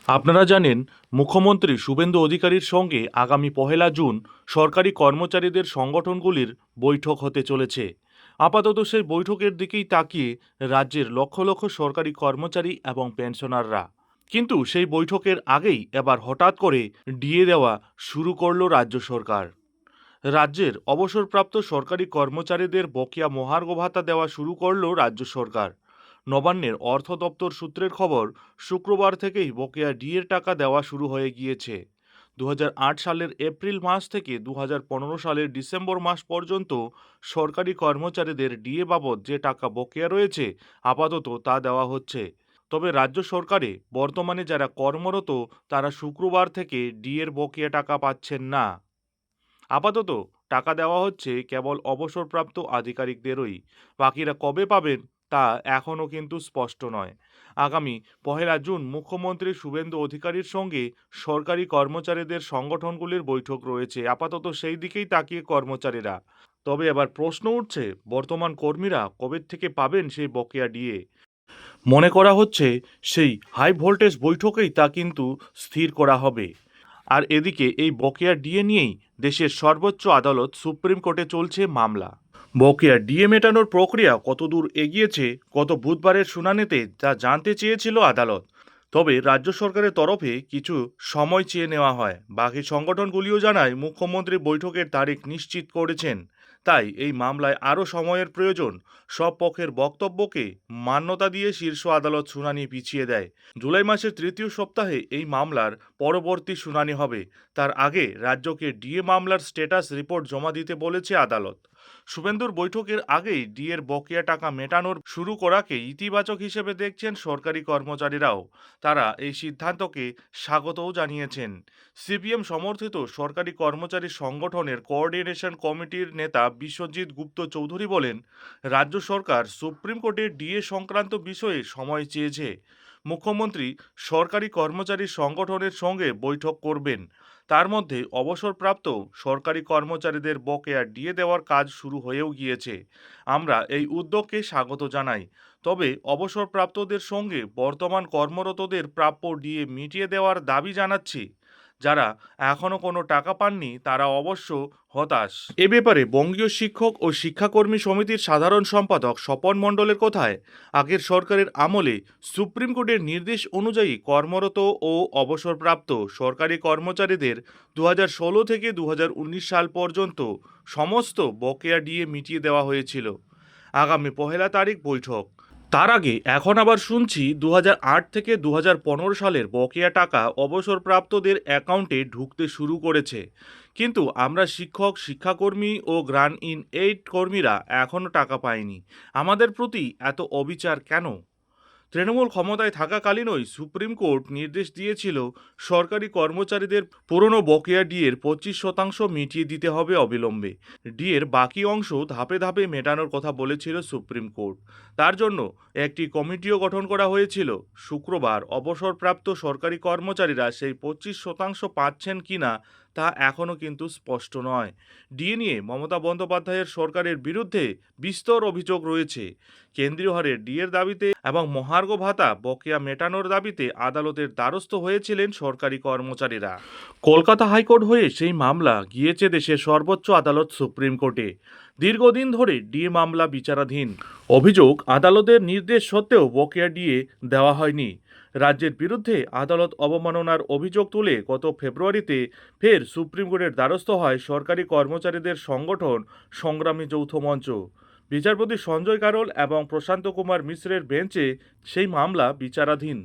আপনারা জানেন, মুখ্যমন্ত্রী শুভেন্দু অধিকারীর সঙ্গে আগামী 1 জুন সরকারি কর্মচারীদের সংগঠনগুলির বৈঠক হতে চলেছে। আপাতত সেই বৈঠকের দিকেই তাকিয়ে রাজ্যের লক্ষ লক্ষ সরকারি কর্মচারী এবং পেনশনাররা। কিন্তু সেই বৈঠকের আগেই এবার হঠাৎ করে ডিএ দেওয়া শুরু করলো রাজ্য সরকার। রাজ্যের অবসরপ্রাপ্ত সরকারি কর্মচারীদের বকেয়া মহার্ঘ ভাতা দেওয়া শুরু করল রাজ্য সরকার। নবান্নের অর্থ দপ্তর সূত্রের খবর, শুক্রবার থেকেই বকেয়া ডিএর টাকা দেওয়া শুরু হয়ে গিয়েছে। 2008 সালের এপ্রিল মাস থেকে 2015 সালের ডিসেম্বর মাস পর্যন্ত সরকারি কর্মচারীদের ডিএ বাবদ যে টাকা বকেয়া রয়েছে, আপাতত তা দেওয়া হচ্ছে। তবে রাজ্য সরকারে বর্তমানে যারা কর্মরত, তারা শুক্রবার থেকে ডিএর বকেয়া টাকা পাচ্ছেন না। আপাতত টাকা দেওয়া হচ্ছে কেবল অবসরপ্রাপ্ত আধিকারিকদেরই। বাকিরা কবে পাবেন তা এখনও কিন্তু স্পষ্ট নয়। আগামী 1 জুন মুখ্যমন্ত্রী শুভেন্দু অধিকারীর সঙ্গে সরকারি কর্মচারীদের সংগঠনগুলির বৈঠক রয়েছে। আপাতত সেই দিকেই তাকিয়ে কর্মচারীরা। তবে এবার প্রশ্ন উঠছে, বর্তমান কর্মীরা কবে থেকে পাবেন সেই বকেয়া ডিএ? মনে করা হচ্ছে সেই হাই ভোল্টেজ বৈঠকেই তা কিন্তু স্থির করা হবে। আর এদিকে এই বকেয়া ডিএ নিয়েই দেশের সর্বোচ্চ আদালত সুপ্রিম কোর্টে চলছে মামলা। বকেয়া ডিএ মেটানোর প্রক্রিয়া কতদূর এগিয়েছে গত বুধবারের শুনানিতে তা জানতে চেয়েছিল আদালত। তবে রাজ্য সরকারের তরফে কিছু সময় চেয়ে নেওয়া হয়। বাকি সংগঠনগুলিও জানায় মুখ্যমন্ত্রী বৈঠকের তারিখ নিশ্চিত করেছেন, তাই এই মামলায় আরও সময়ের প্রয়োজন। সব পক্ষের বক্তব্যকে মান্যতা দিয়ে শীর্ষ আদালত শুনানি পিছিয়ে দেয়। জুলাই মাসের তৃতীয় সপ্তাহে এই মামলার পরবর্তী শুনানি হবে। তার আগে রাজ্যকে ডিএ মামলার স্ট্যাটাস রিপোর্ট জমা দিতে বলেছে আদালত। শুভেন্দুর বৈঠকের আগেই ডিএর বকেয়া টাকা মেটানোর শুরু করাকে ইতিবাচক হিসেবে দেখছেন সরকারি কর্মচারীরাও। তারা এই সিদ্ধান্তকে স্বাগতও জানিয়েছেন। সিপিএম সমর্থিত সরকারি কর্মচারী সংগঠনের কোঅর্ডিনেশন কমিটির নেতা বিশ্বজিৎ গুপ্ত চৌধুরী বলেন, রাজ্য সরকার সুপ্রিম কোর্টে ডিএ সংক্রান্ত বিষয়ে সময় চেয়েছে। মুখ্যমন্ত্রী সরকারি কর্মচারী সংগঠনের সঙ্গে বৈঠক করবেন। তার মধ্যে অবসরপ্রাপ্ত সরকারি কর্মচারীদের বকেয়া ডিএ দেওয়ার কাজ শুরু হয়েও গিয়েছে। আমরা এই উদ্যোগকে স্বাগত জানাই। তবে অবসরপ্রাপ্তদের সঙ্গে বর্তমান কর্মরতদের প্রাপ্য ডিএ মিটিয়ে দেওয়ার দাবি জানাচ্ছি। যারা এখনও কোনো টাকা পাননি তারা অবশ্য হতাশ। এ ব্যাপারে বঙ্গীয় শিক্ষক ও শিক্ষাকর্মী সমিতির সাধারণ সম্পাদক স্বপন মণ্ডলের কথায়, আগের সরকারের আমলে সুপ্রিম কোর্টের নির্দেশ অনুযায়ী কর্মরত ও অবসরপ্রাপ্ত সরকারি কর্মচারীদের 2016 থেকে 2019 সাল পর্যন্ত সমস্ত বকেয়া ডিএ মিটিয়ে দেওয়া হয়েছিল। আগামী 1 তারিখ বৈঠক। তার আগে এখন আবার শুনছি 2008 থেকে 2015 সালের বকেয়া টাকা অবসরপ্রাপ্তদের অ্যাকাউন্টে ঢুকতে শুরু করেছে। কিন্তু আমরা শিক্ষক, শিক্ষাকর্মী ও গ্রান ইন এইড কর্মীরা এখনও টাকা পাইনি। আমাদের প্রতি এত অবিচার কেন? তৃণমূল ক্ষমতায় থাকাকালীনই সুপ্রিম কোর্ট নির্দেশ দিয়েছিল সরকারি কর্মচারীদের পুরনো বকেয়া ডিএর 25% মিটিয়ে দিতে হবে অবিলম্বে। ডিএর বাকি অংশ ধাপে ধাপে মেটানোর কথা বলেছিল সুপ্রিম কোর্ট। তার জন্য একটি কমিটিও গঠন করা হয়েছিল। শুক্রবার অবসরপ্রাপ্ত সরকারি কর্মচারীরা সেই 25% পাচ্ছেন কিনা তা এখনও কিন্তু স্পষ্ট নয়। ডিএ নিয়ে মমতা বন্দ্যোপাধ্যায়ের সরকারের বিরুদ্ধে বিস্তর অভিযোগ রয়েছে। কেন্দ্রীয় হারে ডিএর দাবিতে এবং মহার্ঘ ভাতা বকেয়া মেটানোর দাবিতে আদালতের দ্বারস্থ হয়েছিলেন সরকারি কর্মচারীরা। কলকাতা হাইকোর্ট হয়ে সেই মামলা গিয়েছে দেশের সর্বোচ্চ আদালত সুপ্রিম কোর্টে। দীর্ঘদিন ধরে ডিএ মামলা বিচারাধীন। অভিযোগ, আদালতের নির্দেশ সত্ত্বেও বকেয়া ডিএ দেওয়া হয়নি। রাজ্যের বিরুদ্ধে আদালত অবমাননার অভিযোগ তুলে গত ফেব্রুয়ারিতে ফের সুপ্রিম কোর্টের দ্বারস্থ হয় সরকারি কর্মচারীদের সংগঠন সংগ্রামী যৌথ মঞ্চ। বিচারপতি সঞ্জয় কারোল এবং প্রশান্ত কুমার মিশ্রের বেঞ্চে সেই মামলা বিচারাধীন।